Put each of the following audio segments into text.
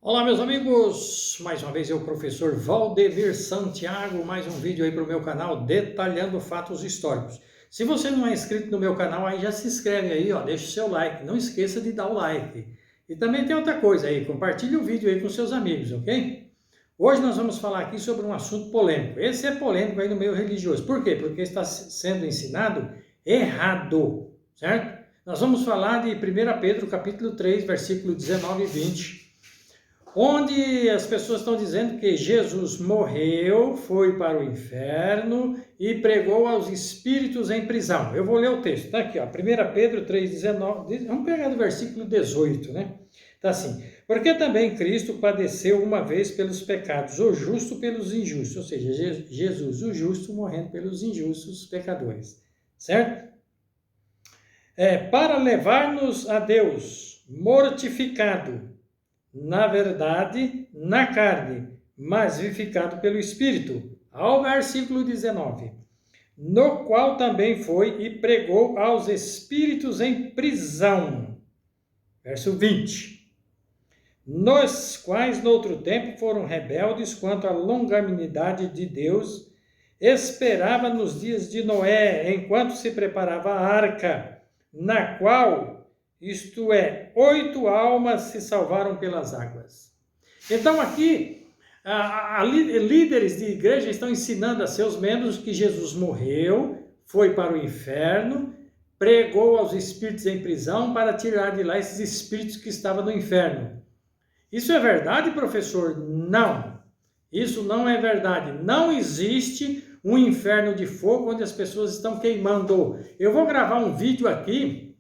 Olá, meus amigos! Mais uma vez eu, professor Valdemir Santiago, mais um vídeo aí para o meu canal detalhando fatos históricos. Se você não é inscrito no meu canal, aí já se inscreve aí, ó, deixa o seu like, não esqueça de dar o like. E também tem outra coisa aí, compartilhe o vídeo aí com seus amigos, ok? Hoje nós vamos falar aqui sobre um assunto polêmico. Esse é polêmico aí no meio religioso. Por quê? Porque está sendo ensinado errado, certo? Nós vamos falar de 1 Pedro capítulo 3, versículo 19 e 20. Onde as pessoas estão dizendo que Jesus morreu, foi para o inferno e pregou aos espíritos em prisão. Eu vou ler o texto, tá aqui, ó, 1 Pedro 3,19, vamos pegar do versículo 18, né? Tá assim, porque também Cristo padeceu uma vez pelos pecados, o justo pelos injustos, ou seja, Jesus, o justo, morrendo pelos injustos pecadores, certo? Para levar-nos a Deus, mortificado, na verdade, na carne, mas vivificado pelo Espírito. Ao versículo 19. No qual também foi e pregou aos espíritos em prisão. Verso 20. Nos quais, noutro tempo, foram rebeldes quanto à longanimidade de Deus, esperava nos dias de Noé, enquanto se preparava a arca, na qual, isto é, 8 almas se salvaram pelas águas. Então aqui, líderes de igreja estão ensinando a seus membros que Jesus morreu, foi para o inferno, pregou aos espíritos em prisão para tirar de lá esses espíritos que estavam no inferno. Isso é verdade, professor? Não. Isso não é verdade. Não existe um inferno de fogo onde as pessoas estão queimando. Eu vou gravar um vídeo aqui,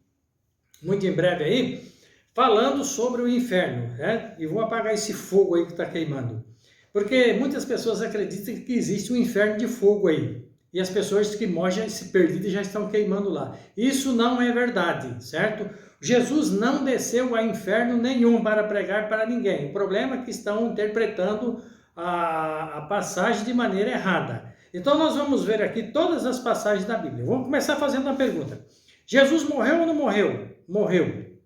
muito em breve aí, falando sobre o inferno, né? E vou apagar esse fogo aí que está queimando. Porque muitas pessoas acreditam que existe um inferno de fogo aí. E as pessoas que morrem se perdidas já estão queimando lá. Isso não é verdade, certo? Jesus não desceu a inferno nenhum para pregar para ninguém. O problema é que estão interpretando a passagem de maneira errada. Então nós vamos ver aqui todas as passagens da Bíblia. Vamos começar fazendo uma pergunta. Jesus morreu ou não morreu? Morreu.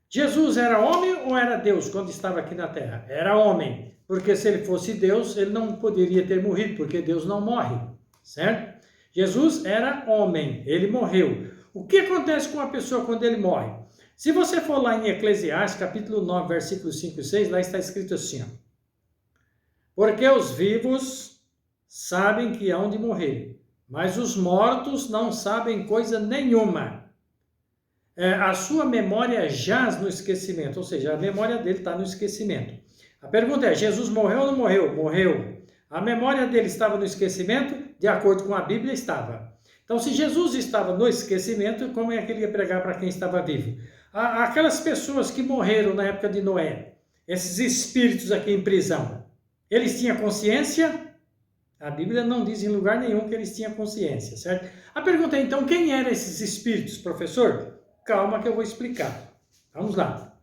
Jesus era homem ou era Deus quando estava aqui na terra? Era homem, porque se ele fosse Deus, ele não poderia ter morrido, porque Deus não morre, certo? Jesus era homem, ele morreu. O que acontece com a pessoa quando ele morre? Se você for lá em Eclesiastes, capítulo 9, versículos 5 e 6, lá está escrito assim, ó, porque os vivos sabem que hão de morrer, mas os mortos não sabem coisa nenhuma. A sua memória jaz no esquecimento, ou seja, a memória dele está no esquecimento. A pergunta é, Jesus morreu ou não morreu? Morreu. A memória dele estava no esquecimento? De acordo com a Bíblia, estava. Então, se Jesus estava no esquecimento, como é que ele ia pregar para quem estava vivo? Aquelas pessoas que morreram na época de Noé, esses espíritos aqui em prisão, eles tinham consciência? A Bíblia não diz em lugar nenhum que eles tinham consciência, certo? A pergunta é, então, quem eram esses espíritos, professor? Calma que eu vou explicar. Vamos lá.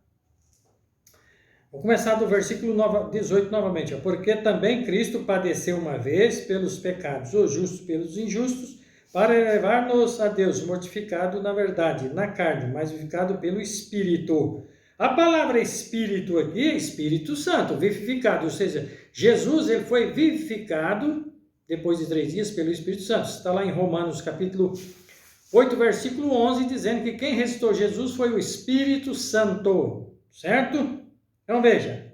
Vou começar do versículo 18 novamente. Porque também Cristo padeceu uma vez pelos pecados, os justos pelos injustos, para levar-nos a Deus, mortificado na verdade, na carne, mas vivificado pelo Espírito. A palavra Espírito aqui é Espírito Santo, vivificado. Ou seja, Jesus ele foi vivificado depois de 3 dias pelo Espírito Santo. Está lá em Romanos capítulo 8, versículo 11, dizendo que quem ressuscitou Jesus foi o Espírito Santo, certo? Então veja,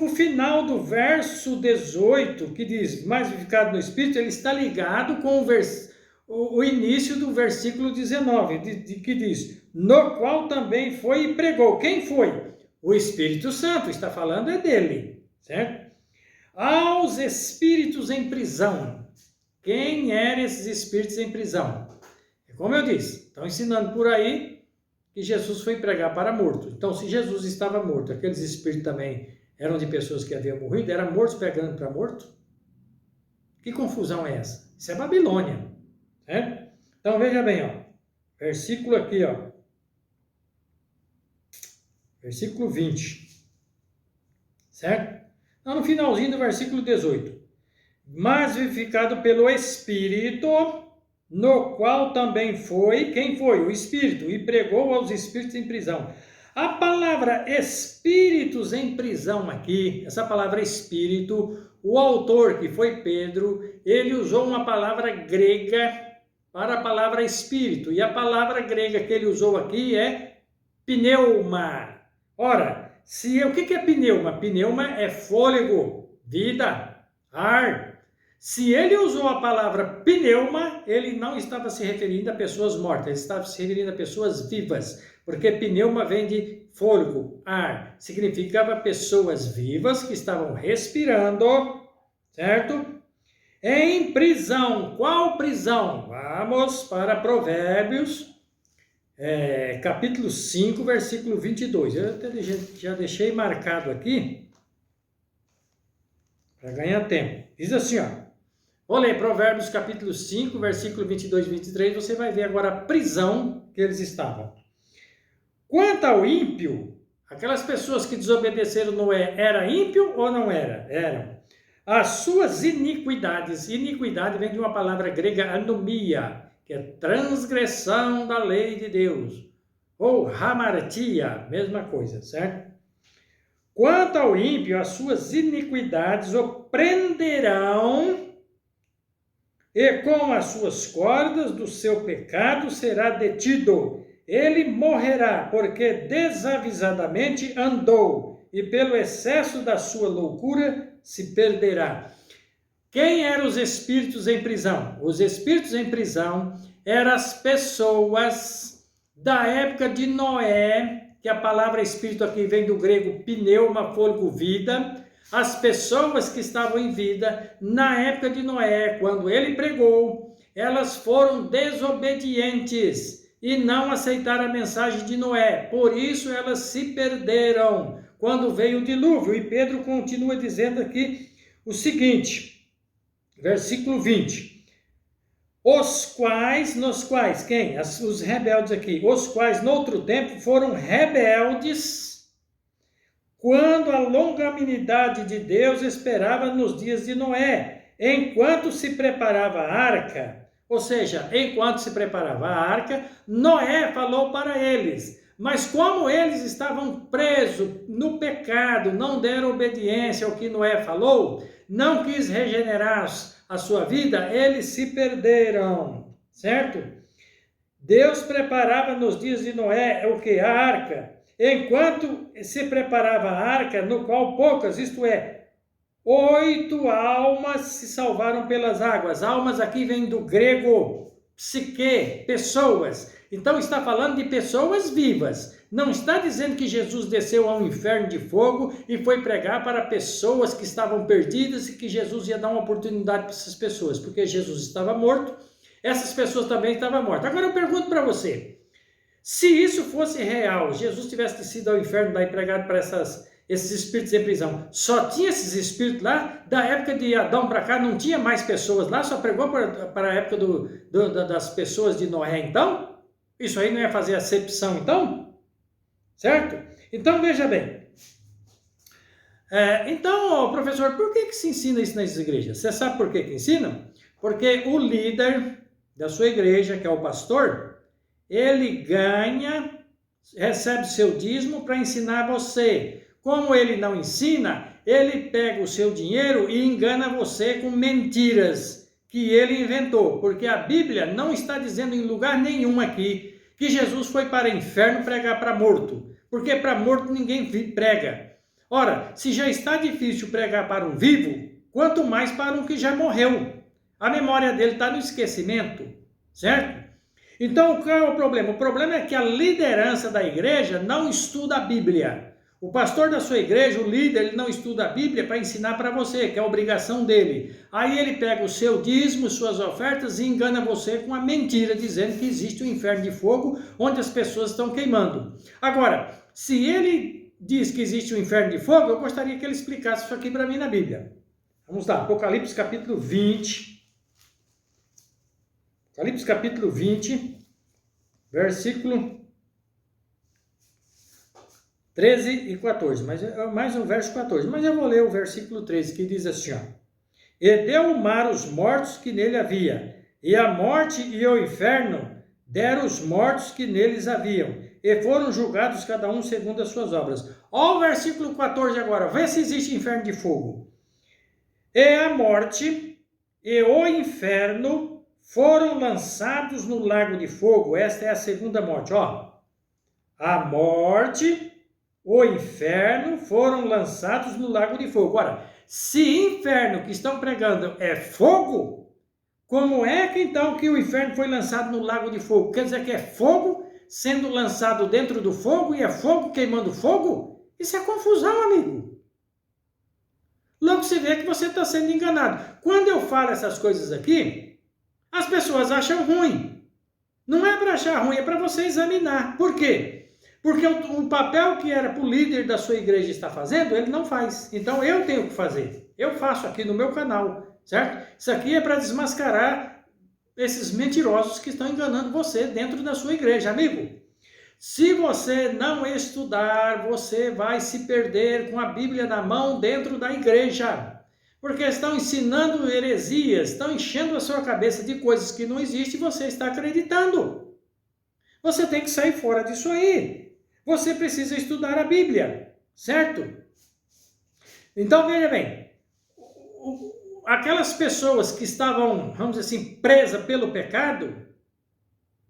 o final do verso 18, que diz, mais vivificado no Espírito, ele está ligado com o início do versículo 19, que diz, no qual também foi e pregou. Quem foi? O Espírito Santo, está falando é dele, certo? Aos espíritos em prisão. Quem eram esses espíritos em prisão? Como eu disse, estão ensinando por aí que Jesus foi pregar para morto. Então, se Jesus estava morto, aqueles espíritos também eram de pessoas que haviam morrido, eram mortos pregando para morto? Que confusão é essa? Isso é Babilônia, certo? Então, veja bem, ó, versículo aqui, ó, versículo 20, certo? Então, no finalzinho do versículo 18. Mas vivificado pelo Espírito, no qual também foi, quem foi? O Espírito, e pregou aos espíritos em prisão. A palavra espíritos em prisão aqui, essa palavra espírito, o autor, que foi Pedro, ele usou uma palavra grega para a palavra espírito. E a palavra grega que ele usou aqui é pneuma. Ora, o que é pneuma? Pneuma é fôlego, vida, ar. Se ele usou a palavra pneuma, ele não estava se referindo a pessoas mortas, ele estava se referindo a pessoas vivas. Porque pneuma vem de fôlego, ar. Significava pessoas vivas que estavam respirando, certo? Em prisão. Qual prisão? Vamos para Provérbios, capítulo 5, versículo 22. Eu até já deixei marcado aqui, para ganhar tempo. Diz assim, ó. Vou ler Provérbios, capítulo 5, versículo 22 e 23. Você vai ver agora a prisão que eles estavam. Quanto ao ímpio, aquelas pessoas que desobedeceram Noé, era ímpio ou não era? Eram. As suas iniquidades, iniquidade vem de uma palavra grega anomia, que é transgressão da lei de Deus. Ou hamartia, mesma coisa, certo? Quanto ao ímpio, as suas iniquidades o prenderão, e com as suas cordas do seu pecado será detido. Ele morrerá, porque desavisadamente andou, e pelo excesso da sua loucura se perderá. Quem eram os espíritos em prisão? Os espíritos em prisão eram as pessoas da época de Noé, que a palavra espírito aqui vem do grego pneuma, fôlego, vida. As pessoas que estavam em vida na época de Noé, quando ele pregou, elas foram desobedientes e não aceitaram a mensagem de Noé. Por isso elas se perderam quando veio o dilúvio. E Pedro continua dizendo aqui o seguinte, versículo 20. Nos quais, quem? Os rebeldes aqui. Os quais, noutro tempo, foram rebeldes, quando a longanimidade de Deus esperava nos dias de Noé, enquanto se preparava a arca. Ou seja, enquanto se preparava a arca, Noé falou para eles. Mas como eles estavam presos no pecado, não deram obediência ao que Noé falou, não quis regenerar a sua vida, eles se perderam, certo? Deus preparava nos dias de Noé o que? A arca. Enquanto se preparava a arca, no qual poucas, isto é, 8 almas se salvaram pelas águas. Almas aqui vem do grego psique, pessoas. Então está falando de pessoas vivas. Não está dizendo que Jesus desceu ao inferno de fogo e foi pregar para pessoas que estavam perdidas e que Jesus ia dar uma oportunidade para essas pessoas, porque Jesus estava morto, essas pessoas também estavam mortas. Agora eu pergunto para você, se isso fosse real, Jesus tivesse descido ao inferno daí pregado para esses espíritos em prisão, só tinha esses espíritos lá, da época de Adão para cá não tinha mais pessoas lá, só pregou para a época das pessoas de Noé então? Isso aí não ia fazer acepção então? Certo? Então veja bem, então professor, por que se ensina isso nas igrejas? Você sabe por que ensinam? Porque o líder da sua igreja, que é o pastor, ele recebe seu dízimo para ensinar você. Como ele não ensina, ele pega o seu dinheiro e engana você com mentiras que ele inventou. Porque a Bíblia não está dizendo em lugar nenhum aqui que Jesus foi para o inferno pregar para morto. Porque para morto ninguém prega. Ora, se já está difícil pregar para um vivo, quanto mais para um que já morreu. A memória dele está no esquecimento, certo? Então, qual é o problema? O problema é que a liderança da igreja não estuda a Bíblia. O pastor da sua igreja, o líder, ele não estuda a Bíblia para ensinar para você, que é a obrigação dele. Aí ele pega o seu dízimo, suas ofertas e engana você com a mentira, dizendo que existe um inferno de fogo onde as pessoas estão queimando. Agora, se ele diz que existe um inferno de fogo, eu gostaria que ele explicasse isso aqui para mim na Bíblia. Vamos lá, Apocalipse capítulo 20. Apocalipse capítulo 20, versículo 13 e 14, mais um verso 14, mas eu vou ler o versículo 13, que diz assim, ó, e deu o mar os mortos que nele havia, e a morte e o inferno deram os mortos que neles haviam, e foram julgados cada um segundo as suas obras. Olha o versículo 14 agora, vê se existe inferno de fogo. E a morte e o inferno foram lançados no lago de fogo. Esta é a segunda morte, ó. A morte, o inferno foram lançados no lago de fogo. Ora, se inferno que estão pregando é fogo, como é que então que o inferno foi lançado no lago de fogo? Quer dizer que é fogo sendo lançado dentro do fogo e é fogo queimando fogo? Isso é confusão, amigo. Logo você vê que você está sendo enganado. Quando eu falo essas coisas aqui, as pessoas acham ruim. Não é para achar ruim, é para você examinar. Por quê? Porque o papel que era para o líder da sua igreja estar fazendo, ele não faz. Então eu tenho que fazer. Eu faço aqui no meu canal, certo? Isso aqui é para desmascarar esses mentirosos que estão enganando você dentro da sua igreja, amigo. Se você não estudar, você vai se perder com a Bíblia na mão dentro da igreja. Porque estão ensinando heresias, estão enchendo a sua cabeça de coisas que não existem e você está acreditando. Você tem que sair fora disso aí. Você precisa estudar a Bíblia, certo? Então, veja bem, aquelas pessoas que estavam, vamos dizer assim, presas pelo pecado,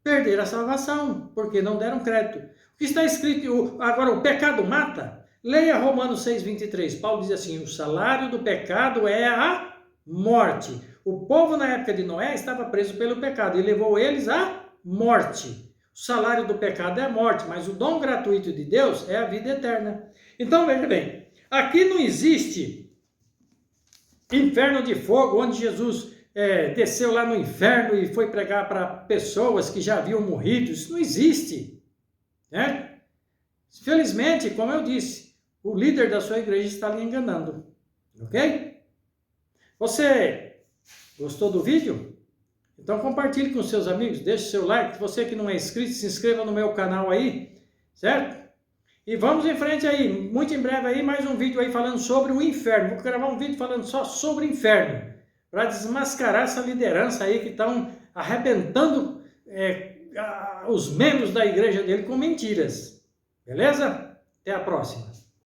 perderam a salvação, porque não deram crédito. O que está escrito, agora, o pecado mata? Leia Romanos 6,23. Paulo diz assim, o salário do pecado é a morte. O povo na época de Noé estava preso pelo pecado e levou eles à morte. O salário do pecado é a morte, mas o dom gratuito de Deus é a vida eterna. Então, veja bem, aqui não existe inferno de fogo, onde Jesus desceu lá no inferno e foi pregar para pessoas que já haviam morrido. Isso não existe, né? Felizmente, como eu disse, o líder da sua igreja está lhe enganando, ok? Você gostou do vídeo? Então compartilhe com seus amigos, deixe seu like. Você que não é inscrito, se inscreva no meu canal aí, certo? E vamos em frente aí, muito em breve aí, mais um vídeo aí falando sobre o inferno. Vou gravar um vídeo falando só sobre o inferno, para desmascarar essa liderança aí que estão arrebentando os membros da igreja dele com mentiras. Beleza? Até a próxima.